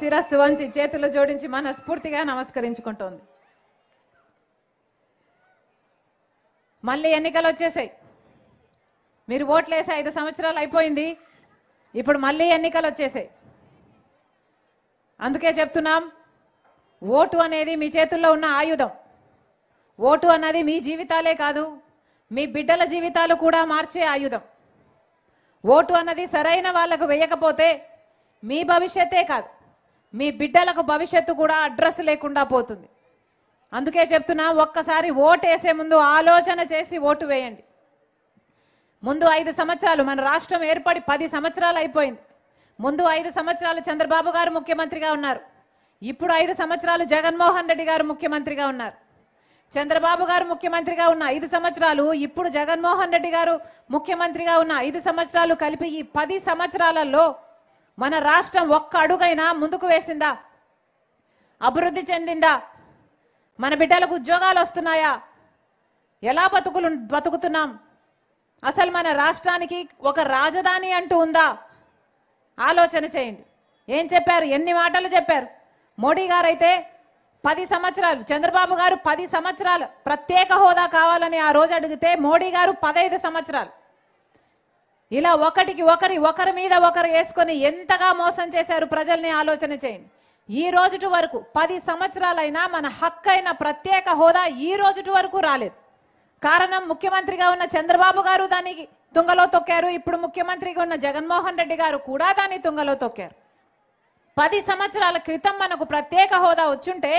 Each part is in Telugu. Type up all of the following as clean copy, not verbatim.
శిరస్సు వంచి చేతులు జోడించి మనస్ఫూర్తిగా నమస్కరించుకుంటోంది. మళ్ళీ ఎన్నికలు వచ్చేసాయి. మీరు ఓట్లేసి 5 సంవత్సరాలు అయిపోయింది. ఇప్పుడు మళ్ళీ ఎన్నికలు వచ్చేసాయి. అందుకే చెప్తున్నాం, ఓటు అనేది మీ చేతుల్లో ఉన్న ఆయుధం. ఓటు అన్నది మీ జీవితాలే కాదు, మీ బిడ్డల జీవితాలు కూడా మార్చే ఆయుధం. ఓటు అన్నది సరైన వాళ్లకు వేయకపోతే మీ భవిష్యత్తే కాదు, మీ బిడ్డలకు భవిష్యత్తు కూడా అడ్రస్ లేకుండా పోతుంది. అందుకే చెప్తున్నా, ఒక్కసారి ఓటు వేసే ముందు ఆలోచన చేసి ఓటు వేయండి. ముందు 5 సంవత్సరాలు, మన రాష్ట్రం ఏర్పడి 10 సంవత్సరాలు అయిపోయింది. ముందు 5 సంవత్సరాలు చంద్రబాబు గారు ముఖ్యమంత్రిగా ఉన్నారు. ఇప్పుడు 5 సంవత్సరాలు జగన్మోహన్ రెడ్డి గారు ముఖ్యమంత్రిగా ఉన్నారు. చంద్రబాబు గారు ముఖ్యమంత్రిగా ఉన్న 5 సంవత్సరాలు, ఇప్పుడు జగన్మోహన్ రెడ్డి గారు ముఖ్యమంత్రిగా ఉన్న 5 సంవత్సరాలు కలిపి ఈ 10 సంవత్సరాలలో మన రాష్ట్రం ఒక్క అడుగైనా ముందుకు వేసిందా? అభివృద్ధి చెందిందా? మన బిడ్డలకు ఉద్యోగాలు వస్తున్నాయా? ఎలా బతుకుతున్నాం? అసలు మన రాష్ట్రానికి ఒక రాజధాని అంటూ ఉందా? ఆలోచన చేయండి. ఏం చెప్పారు? ఎన్ని మాటలు చెప్పారు? మోడీ గారు అయితే 10 సంవత్సరాలు, చంద్రబాబు గారు 10 సంవత్సరాలు ప్రత్యేక హోదా కావాలని ఆ రోజు అడిగితే మోడీ గారు 15 సంవత్సరాలు. ఇలా ఒకరి మీద ఒకరు వేసుకొని ఎంతగా మోసం చేశారు ప్రజల్ని ఆలోచన చేయండి. ఈ రోజుటి వరకు 10 సంవత్సరాలైనా మన హక్కైన ప్రత్యేక హోదా ఈ రోజుటి వరకు రాలేదు. కారణం, ముఖ్యమంత్రిగా ఉన్న చంద్రబాబు గారు దానికి తుంగలో తొక్కారు. ఇప్పుడు ముఖ్యమంత్రిగా ఉన్న జగన్మోహన్ రెడ్డి గారు కూడా దాన్ని తుంగలో తొక్కారు. 10 సంవత్సరాల క్రితం మనకు ప్రత్యేక హోదా వచ్చుంటే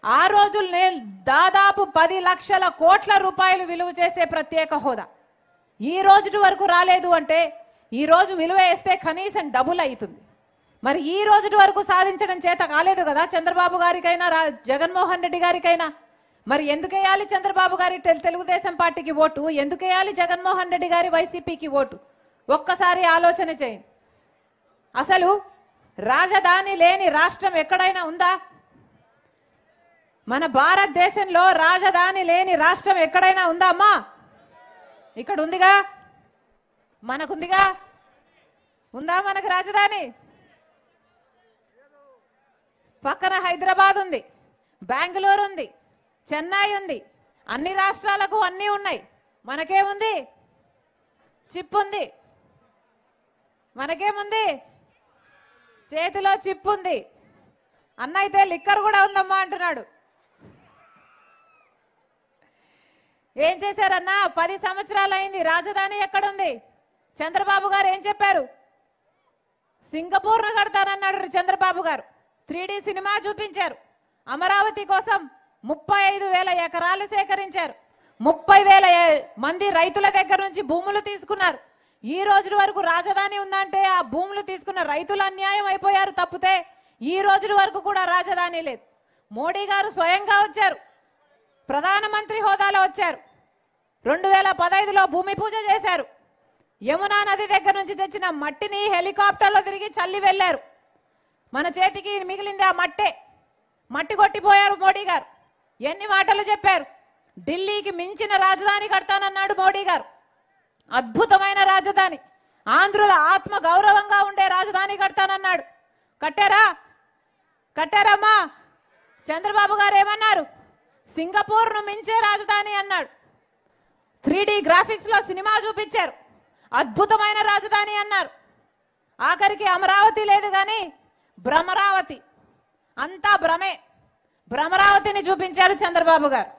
ఆ రోజుల్నే దాదాపు 10 లక్షల కోట్ల రూపాయలు విలువ చేసే ప్రత్యేక హోదా ఈ రోజుటి వరకు రాలేదు. అంటే ఈ రోజు విలువ వేస్తే కనీసం డబుల్ అవుతుంది. మరి ఈ రోజుటి వరకు సాధించడం చేత కాలేదు కదా చంద్రబాబు గారికైనా జగన్మోహన్ రెడ్డి గారికైనా. మరి ఎందుకు వేయాలి చంద్రబాబు గారి తెలుగుదేశం పార్టీకి ఓటు? ఎందుకు వేయాలి జగన్మోహన్ రెడ్డి గారి వైసీపీకి ఓటు? ఒక్కసారి ఆలోచన చేయండి. అసలు రాజధాని లేని రాష్ట్రం ఎక్కడైనా ఉందా? మన భారతదేశంలో రాజధాని లేని రాష్ట్రం ఎక్కడైనా ఉందా అమ్మా? ఇక్కడ ఉందిగా, మనకుందిగా. ఉందా మనకు రాజధాని? పక్కన హైదరాబాద్ ఉంది, బెంగళూరు ఉంది, చెన్నై ఉంది. అన్ని రాష్ట్రాలకు అన్నీ ఉన్నాయి. మనకేముంది? చిప్ ఉంది. మనకేముంది? చేతిలో చిప్ ఉంది. అన్న అయితే లిక్కర్ కూడా ఉందమ్మా అంటున్నాడు. ఏం చేశారన్నా? 10 సంవత్సరాలు అయింది. రాజధాని ఎక్కడుంది? చంద్రబాబు గారు ఏం చెప్పారు? సింగపూర్ను కడతానన్నాడు చంద్రబాబు గారు. 3D సినిమా చూపించారు. అమరావతి కోసం 35,000 ఎకరాలు సేకరించారు. 30,000 మంది రైతుల దగ్గర నుంచి భూములు తీసుకున్నారు. ఈ రోజు వరకు రాజధాని ఉందంటే ఆ భూములు తీసుకున్న రైతులు అన్యాయం అయిపోయారు తప్పితే ఈ రోజు వరకు కూడా రాజధాని లేదు. మోడీ గారు స్వయంగా వచ్చారు, ప్రధానమంత్రి హోదాలో వచ్చారు. 2015లో భూమి పూజ చేశారు. యమునా నది దగ్గర నుంచి తెచ్చిన మట్టిని హెలికాప్టర్లో తిరిగి చల్లి వెళ్లారు. మన చేతికి మిగిలింది ఆ మట్టే. మట్టి కొట్టిపోయారు మోడీ గారు. ఎన్ని మాటలు చెప్పారు? ఢిల్లీకి మించిన రాజధాని కడతానన్నాడు మోడీ గారు. అద్భుతమైన రాజధాని, ఆంధ్రుల ఆత్మ గౌరవంగా ఉండే రాజధాని కడతానన్నాడు. కట్టారా? కట్టారమ్మా? చంద్రబాబు గారు ఏమన్నారు? సింగపూర్ను మించే రాజధాని అన్నాడు. 3D గ్రాఫిక్స్ లో సినిమా చూపించారు. అద్భుతమైన రాజధాని అన్నారు. ఆఖరికి అమరావతి లేదు కానీ భ్రమరావతి, అంతా భ్రమే. భ్రమరావతిని చూపించారు చంద్రబాబు గారు.